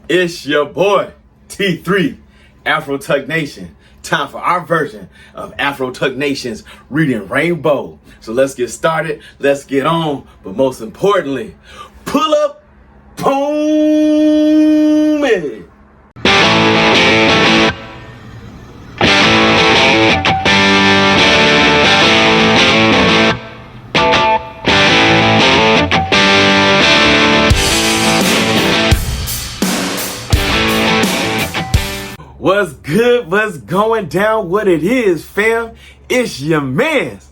It's your boy, T3, AfroTuck Nation. Time for our version of AfroTuck Nation's Reading Rainbow. So let's get started, let's get on, but most importantly, pull up, boom it. What's good? What's going down? What it is, fam? It's your man's.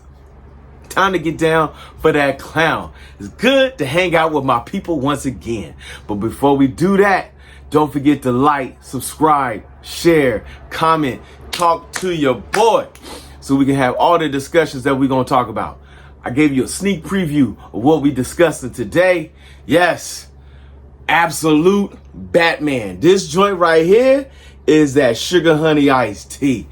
Time to get down for that clown. It's good to hang out with my people once again. But before we do that, don't forget to like, subscribe, share, comment, talk to your boy so we can have all the discussions that we're going to talk about. I gave you a sneak preview of what we discussing today. Yes, absolute Batman. This joint right here is that sugar honey iced tea.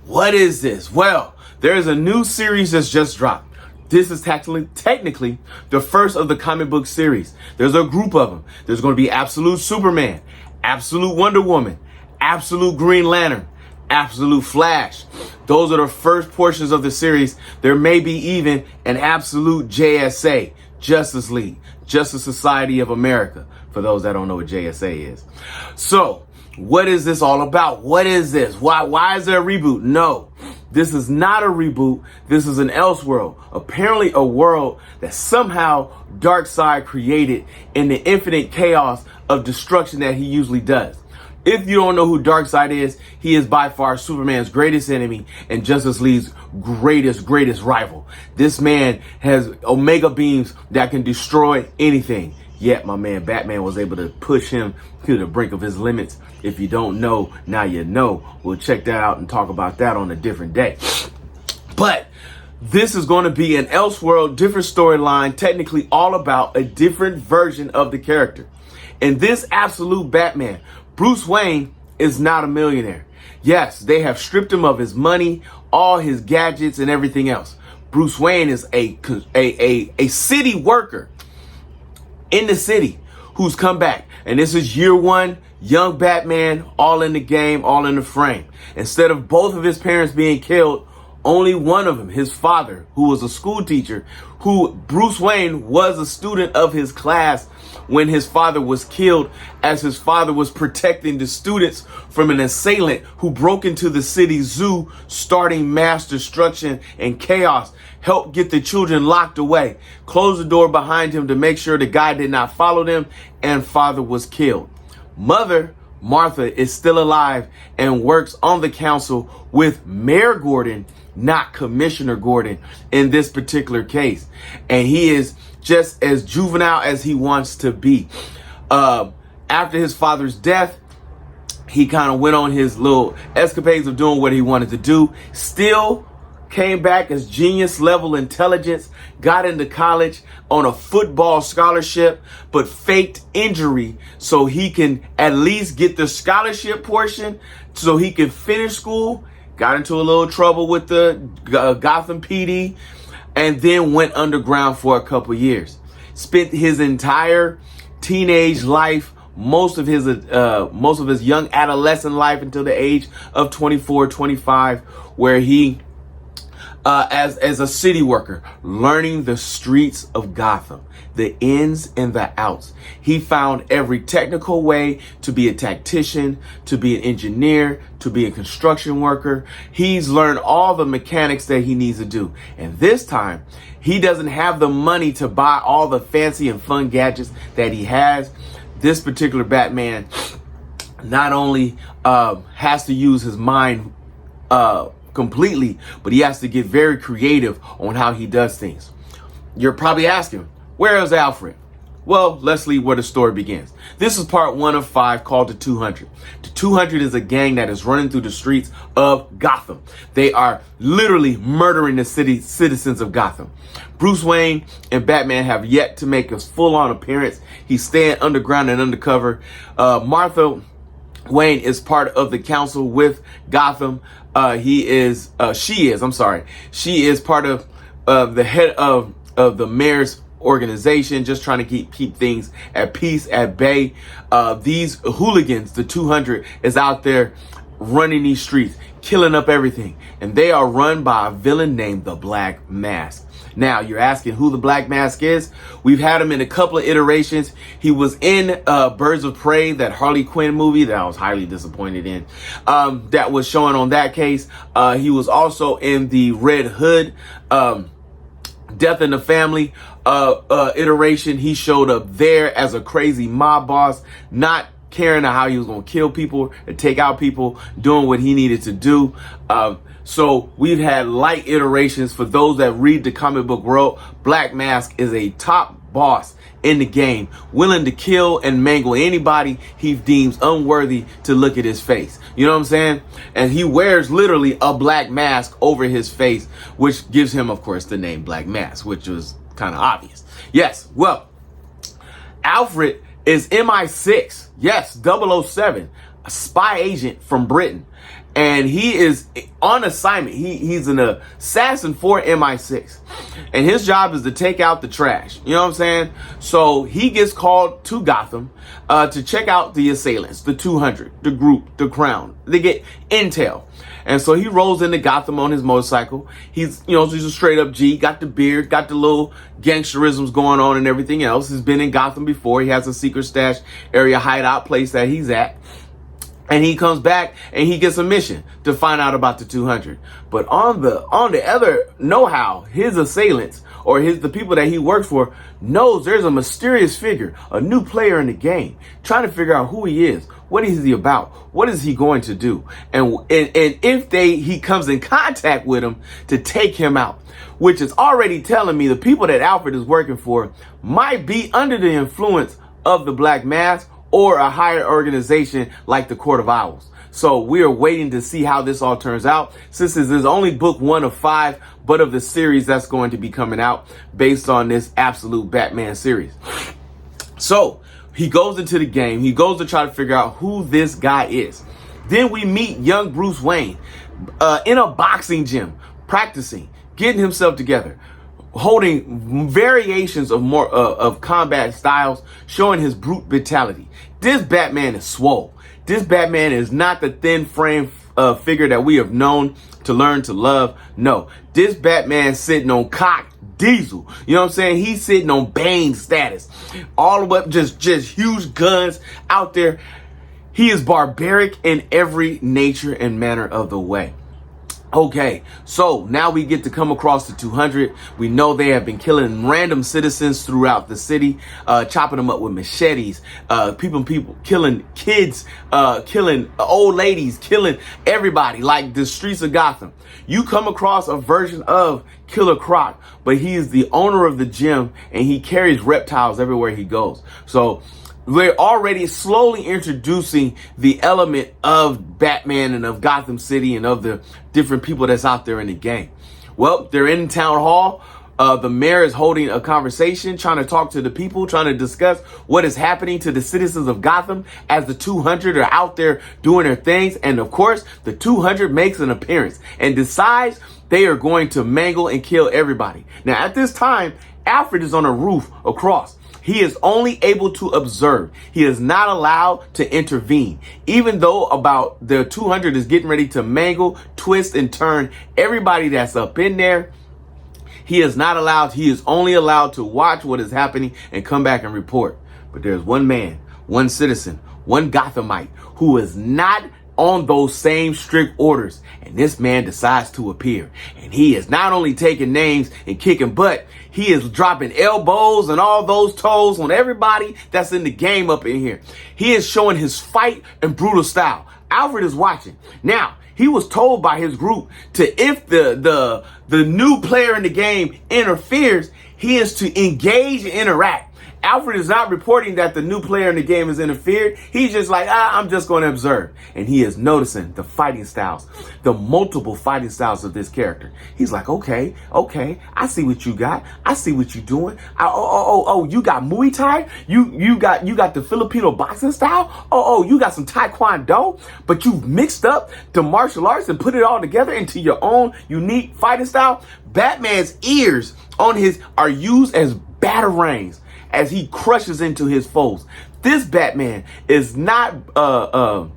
What is this? Well, there's a new series that's just dropped. This is technically the first of the comic book series. There's a group of them. There's going to be Absolute Superman, Absolute Wonder Woman, Absolute Green Lantern, Absolute Flash. Those are the first portions of the series. There may be even an Absolute JSA, Justice League, Justice Society of America, for those that don't know what JSA is. So, what is this all about? What is this? Why is there a reboot? No, this is not a reboot. This is an Elseworld. Apparently a world that somehow Darkseid created in the infinite chaos of destruction that he usually does. If you don't know who Darkseid is, he is by far Superman's greatest enemy and Justice League's greatest rival. This man has omega beams that can destroy anything. Yet my man Batman was able to push him to the brink of his limits. If you don't know, now you know. We'll check that out and talk about that on a different day. But this is going to be an Elseworld, different storyline, technically all about a different version of the character. In this absolute Batman, Bruce Wayne is not a millionaire. Yes, they have stripped him of his money, all his gadgets and everything else. Bruce Wayne is a city worker in the city who's come back. And this is year one, young Batman, all in the game, all in the frame. Instead of both of his parents being killed, only one of them, his father, who was a school teacher, who Bruce Wayne was a student of his class when his father was killed, as his father was protecting the students from an assailant who broke into the city zoo, starting mass destruction and chaos, helped get the children locked away, closed the door behind him to make sure the guy did not follow them, and father was killed. Mother, Martha, is still alive and works on the council with Mayor Gordon, not Commissioner Gordon, in this particular case. And he is just as juvenile as he wants to be. After his father's death, he kind of went on his little escapades of doing what he wanted to do. Still came back as genius level intelligence, got into college on a football scholarship, but faked injury so he can at least get the scholarship portion so he can finish school. Got into a little trouble with the Gotham PD, and then went underground for a couple years. Spent his entire teenage life, most of his young adolescent life until the age of 24, 25, where he as a city worker, learning the streets of Gotham, the ins and the outs. He found every technical way to be a tactician, to be an engineer, to be a construction worker. He's learned all the mechanics that he needs to do. And this time, he doesn't have the money to buy all the fancy and fun gadgets that he has. This particular Batman not only has to use his mind completely, but he has to get very creative on how he does things. You're probably asking, where is Alfred? Well, let's leave where the story begins. This is part 1 of 5 called The 200. The 200 is a gang that is running through the streets of Gotham. They are literally murdering the citizens of Gotham. Bruce Wayne and Batman have yet to make a full-on appearance. He's staying underground and undercover. Martha Wayne is part of the council with Gotham. She is part of the head of the mayor's organization, just trying to keep things at peace, at bay. These hooligans, the 200, is out there running these streets, killing up everything. And they are run by a villain named the Black Mask. Now, you're asking who the Black Mask is. We've had him in a couple of iterations. He was in Birds of Prey, that Harley Quinn movie that I was highly disappointed in, that was showing on that case. He was also in the Red Hood Death in the Family iteration. He showed up there as a crazy mob boss, not caring how he was going to kill people and take out people, doing what he needed to do. So we've had light iterations. For those that read the comic book world, Black Mask is a top boss in the game, willing to kill and mangle anybody he deems unworthy to look at his face. You know what I'm saying? And he wears literally a black mask over his face, which gives him, of course, the name Black Mask, which was kind of obvious. Yes, well, Alfred is MI6. Yes, 007, a spy agent from Britain. And he is on assignment. He's an assassin for MI6. And his job is to take out the trash. You know what I'm saying? So he gets called to Gotham to check out the assailants, the 200, the group, the Crown. They get intel. And so he rolls into Gotham on his motorcycle. He's a straight up G, got the beard, got the little gangsterisms going on and everything else. He's been in Gotham before. He has a secret stash area hideout place that he's at. And he comes back and he gets a mission to find out about the 200. But on the other know-how, his assailants or the people that he works for knows there's a mysterious figure, a new player in the game, trying to figure out who he is. What is he about? What is he going to do? And if he comes in contact with him to take him out, which is already telling me the people that Alfred is working for might be under the influence of the Black Mask or a higher organization like the Court of Owls. So we are waiting to see how this all turns out, since this is only book 1 of 5, but of the series that's going to be coming out based on this absolute Batman series. So he goes into the game. He goes to try to figure out who this guy is. Then we meet young Bruce Wayne in a boxing gym, practicing, getting himself together, holding variations of combat styles, showing his brute vitality. This Batman is swole. This Batman is not the thin frame figure that we have known to learn to love. No, this Batman sitting on cock diesel. You know what I'm saying? He's sitting on Bane status. All of up, just huge guns out there. He is barbaric in every nature and manner of the way. Okay, so now we get to come across the 200. We know they have been killing random citizens throughout the city, chopping them up with machetes, people killing kids, killing old ladies, killing everybody, like the streets of Gotham. You come across a version of Killer Croc, but he is the owner of the gym and he carries reptiles everywhere he goes. So we're already slowly introducing the element of Batman and of Gotham City and of the different people that's out there in the game. Well, they're in town hall. The mayor is holding a conversation, trying to talk to the people, trying to discuss what is happening to the citizens of Gotham as the 200 are out there doing their things. And of course, the 200 makes an appearance and decides they are going to mangle and kill everybody. Now, at this time, Alfred is on a roof across. He is only able to observe. He is not allowed to intervene. Even though about the 200 is getting ready to mangle, twist, and turn everybody that's up in there, he is not allowed. He is only allowed to watch what is happening and come back and report. But there's one man, one citizen, one Gothamite who is not on those same strict orders. And this man decides to appear. And he is not only taking names and kicking butt, he is dropping elbows and all those toes on everybody that's in the game up in here. He is showing his fight and brutal style. Alfred is watching. Now, he was told by his group to, if the new player in the game interferes, he is to engage and interact. Alfred is not reporting that the new player in the game has interfered. He's just like, I'm just going to observe. And he is noticing the fighting styles, the multiple fighting styles of this character. He's like, okay, I see what you got. I see what you're doing. You got Muay Thai? You got the Filipino boxing style? You got some Taekwondo? But you've mixed up the martial arts and put it all together into your own unique fighting style? Batman's ears on his are used as batarangs as he crushes into his foes. This Batman is not the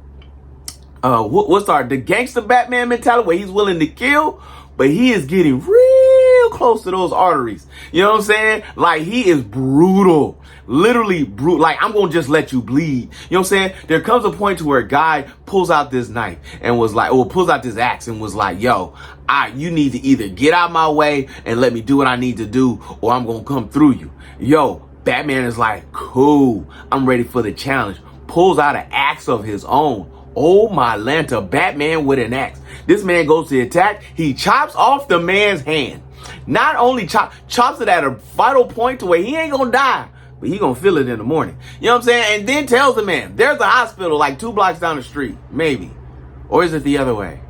gangster Batman mentality where he's willing to kill, but he is getting real close to those arteries. You know what I'm saying? Like, he is brutal, literally brutal. Like, I'm gonna just let you bleed. You know what I'm saying? There comes a point to where a guy pulls out this knife and was like, or pulls out this axe and was like, yo, you need to either get out my way and let me do what I need to do, or I'm gonna come through you. Yo, Batman is like, cool, I'm ready for the challenge. Pulls out an axe of his own. Oh my Lanta, Batman with an axe. This man goes to attack. He chops off the man's hand. Not only chops it at a vital point to where he ain't gonna die, but he gonna feel it in the morning. You know what I'm saying? And then tells the man, there's a hospital like 2 blocks down the street, maybe. Or is it the other way?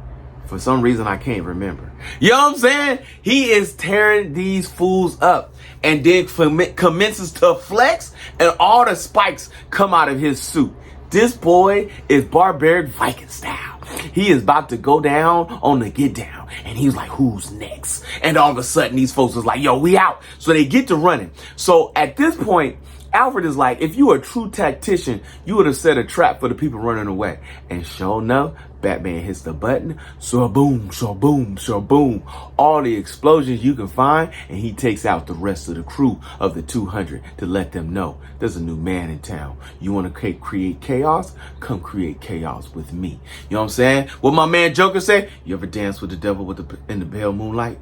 For some reason, I can't remember. You know what I'm saying? He is tearing these fools up and then commences to flex, and all the spikes come out of his suit. This boy is barbaric Viking style. He is about to go down on the get down. And he's like, who's next? And all of a sudden, these folks is like, yo, we out. So they get to running. So at this point, Alfred is like, if you were a true tactician, you would have set a trap for the people running away. And sure enough, Batman hits the button. So boom, so boom, so boom. All the explosions you can find. And he takes out the rest of the crew of the 200 to let them know there's a new man in town. You want to create chaos? Come create chaos with me. You know what I'm saying? What my man Joker said? You ever dance with the devil in the pale moonlight?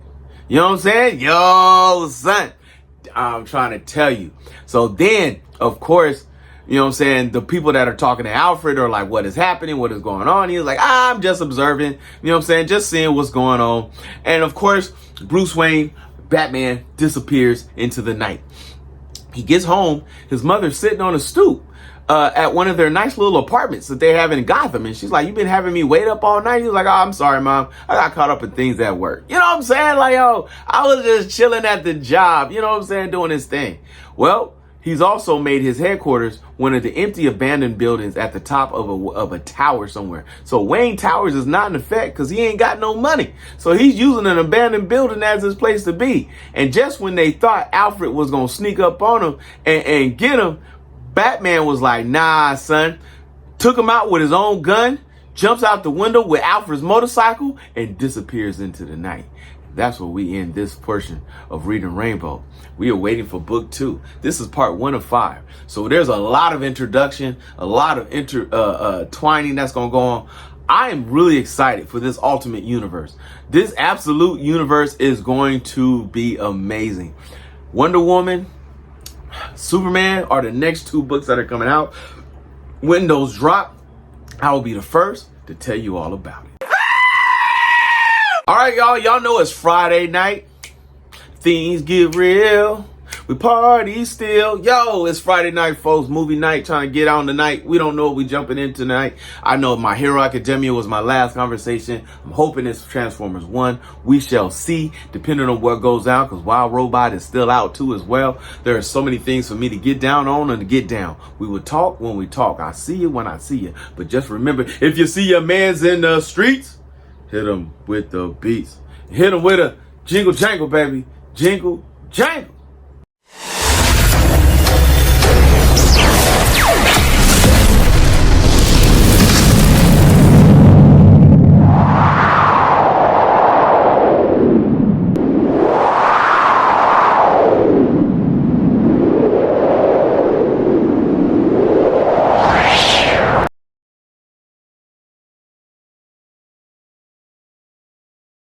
You know what I'm saying? Yo, son. I'm trying to tell you. So then, of course, you know what I'm saying, the people that are talking to Alfred are like, what is happening? What is going on? He's like, I'm just observing. You know what I'm saying? Just seeing what's going on. And of course, Bruce Wayne, Batman, disappears into the night. He gets home. His mother's sitting on a stoop at one of their nice little apartments that they have in Gotham. And she's like, you've been having me wait up all night? He's like, oh, I'm sorry, Mom. I got caught up in things at work. You know what I'm saying? Like, yo, I was just chilling at the job. You know what I'm saying? Doing his thing. Well, he's also made his headquarters one of the empty abandoned buildings at the top of a tower somewhere. So Wayne Towers is not in effect because he ain't got no money. So he's using an abandoned building as his place to be. And just when they thought Alfred was going to sneak up on him and get him, Batman was like, nah, son. Took him out with his own gun, jumps out the window with Alfred's motorcycle, and disappears into the night. That's where we end this portion of Reading Rainbow. We are waiting for book 2. This is part 1 of 5. So there's a lot of introduction, a lot of twining that's going to go on. I am really excited for this ultimate universe. This absolute universe is going to be amazing. Wonder Woman, Superman are the next 2 books that are coming out. When those drop, I will be the first to tell you all about it. All right, y'all. Y'all know it's Friday night. Things get real. We party still. Yo, it's Friday night, folks. Movie night, trying to get on tonight. We don't know what we jumping in tonight. I know My Hero Academia was my last conversation. I'm hoping it's Transformers 1. We shall see, depending on what goes out, because Wild Robot is still out too as well. There are so many things for me to get down on and to get down. We will talk when we talk. I see you when I see you. But just remember, if you see your mans in the streets, hit him with the beats. Hit him with a jingle jangle, baby. Jingle jangle.